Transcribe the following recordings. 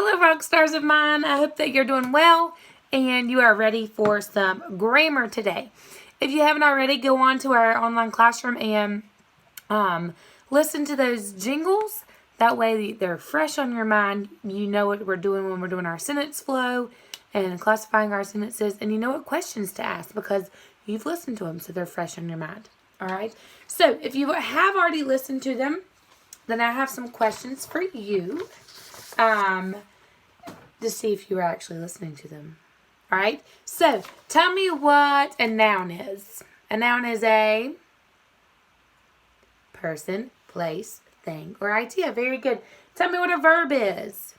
Hello, rock stars of mine. I hope that you're doing well and you are ready for some grammar today. If you haven't already, go on to our online classroom and listen to those jingles. That way they're fresh on your mind. You know what we're doing when we're doing our sentence flow and classifying our sentences, and you know what questions to ask because you've listened to them, so they're fresh on your mind. All right. So if you have already listened to them, then I have some questions for you. To see if you were actually listening to them. All right. So tell me what a noun is. A noun is a person, place, thing, or idea. Very good. Tell me what a verb is.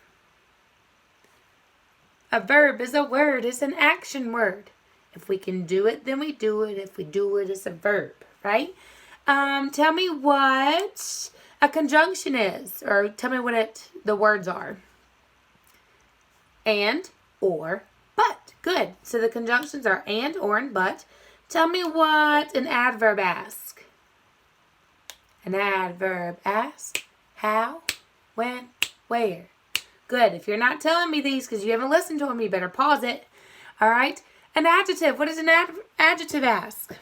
A verb is a word. It's an action word. If we can do it, then we do it. If we do it, it's a verb, right? Tell me what a conjunction is, or tell me what the words are. And, or, but. Good. So the conjunctions are and, or, and but. Tell me what an adverb asks. An adverb asks how, when, where. Good. If you're not telling me these because you haven't listened to them, you better pause it. All right. An adjective. What does an adjective ask?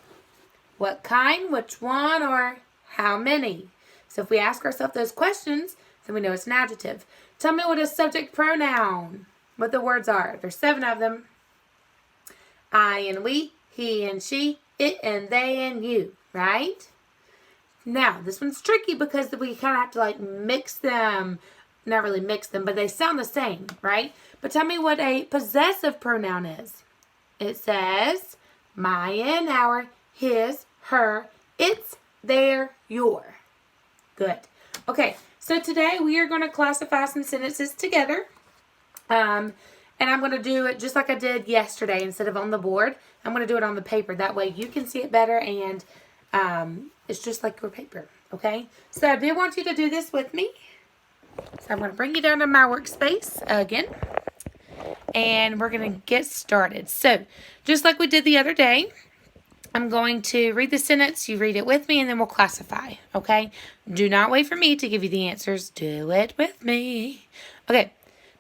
What kind, which one, or how many? So if we ask ourselves those questions, then we know it's an adjective. Tell me what a subject pronoun, what the words are. There's 7 of them. I and we, he and she, it and they and you, right? Now, this one's tricky because we kind of have to mix them. Not really mix them, but they sound the same, right? But tell me what a possessive pronoun is. It says my and our, his, her, its, their, your. Good. Okay, so today we are going to classify some sentences together. And I'm going to do it just like I did yesterday. Instead of on the board, I'm going to do it on the paper. That way you can see it better and it's just like your paper, okay? So I do want you to do this with me. So I'm going to bring you down to my workspace again. And we're going to get started. So just like we did the other day, I'm going to read the sentence. You read it with me and then we'll classify, okay? Do not wait for me to give you the answers. Do it with me. Okay,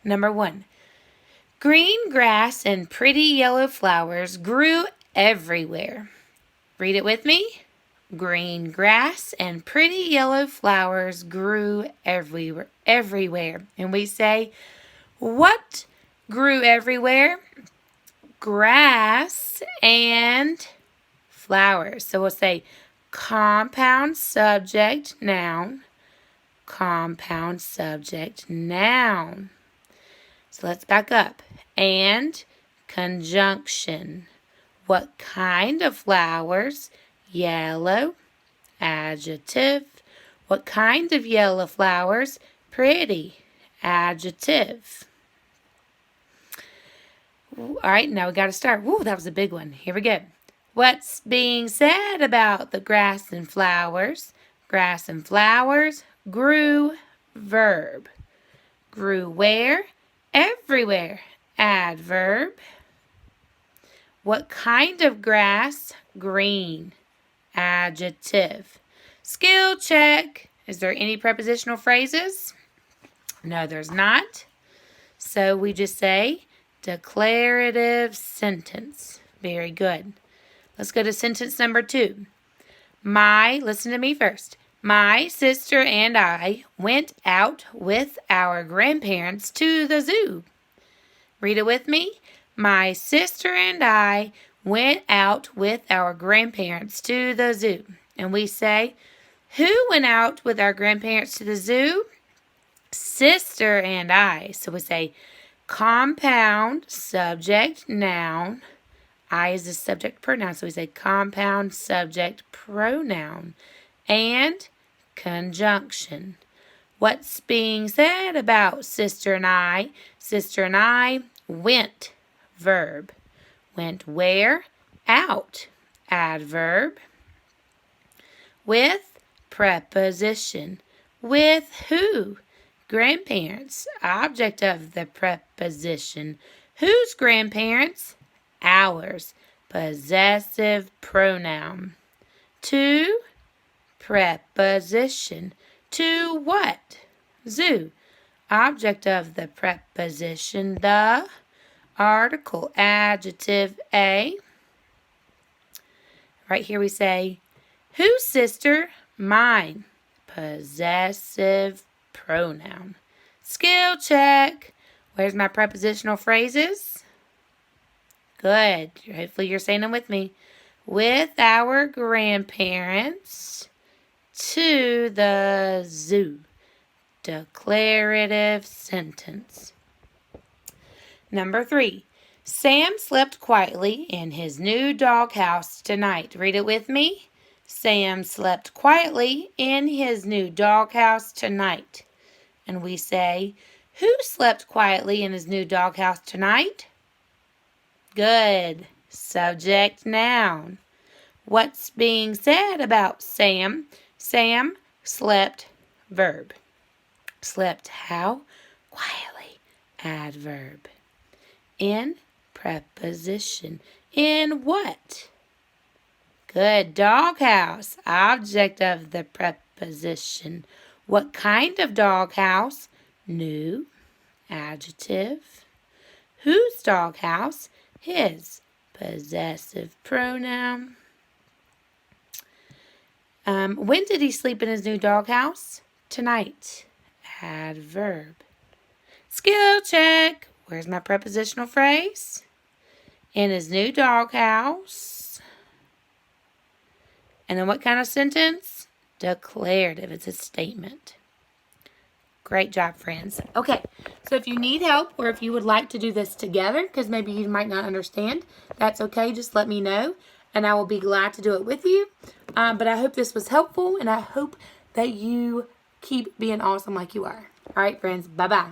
number 1. Green grass and pretty yellow flowers grew everywhere. Read it with me. Green grass and pretty yellow flowers grew everywhere. And we say, what grew everywhere? Grass and flowers. So we'll say compound subject noun. Compound subject noun. So let's back up. And conjunction. What kind of flowers? Yellow. Adjective. What kind of yellow flowers? Pretty. Adjective. All right, now we got to start. Woo, that was a big one. Here we go. What's being said about the grass and flowers? Grass and flowers grew. Verb. Grew where? Everywhere. Adverb. What kind of grass? Green. Adjective. Skill check. Is there any prepositional phrases? No, there's not. So we just say declarative sentence. Very good. Let's go to sentence number 2. Listen to me first. My sister and I went out with our grandparents to the zoo. Read it with me. My sister and I went out with our grandparents to the zoo. And we say, who went out with our grandparents to the zoo? Sister and I. So we say compound subject noun. I is the subject pronoun. So we say compound subject pronoun. And conjunction. What's being said about sister and I? Sister and I went. Verb. Went where? Out. Adverb. With preposition. With who? Grandparents. Object of the preposition. Whose grandparents? Ours. Possessive pronoun. To preposition. To what? Zoo. Object of the preposition the. Article, adjective A. Right here we say, whose sister? Mine. Possessive pronoun. Skill check. Where's my prepositional phrases? Good. Hopefully you're saying them with me. With our grandparents to the zoo. Declarative sentence. Number 3. Sam slept quietly in his new doghouse tonight. Read it with me. Sam slept quietly in his new doghouse tonight. And we say, who slept quietly in his new doghouse tonight? Good. Subject, noun. What's being said about Sam? Sam slept, verb. Slept how? Quietly, adverb. In, preposition. In what? Good. Doghouse, object of the preposition. What kind of doghouse? New, adjective. Whose doghouse? His, possessive pronoun. When did he sleep in his new doghouse? Tonight, adverb. Skill check. Where's my prepositional phrase? In his new doghouse. And then what kind of sentence? Declarative. It's a statement. Great job, friends. Okay, so if you need help or if you would like to do this together, because maybe you might not understand, that's okay. Just let me know, and I will be glad to do it with you. But I hope this was helpful, and I hope that you keep being awesome like you are. All right, friends. Bye-bye.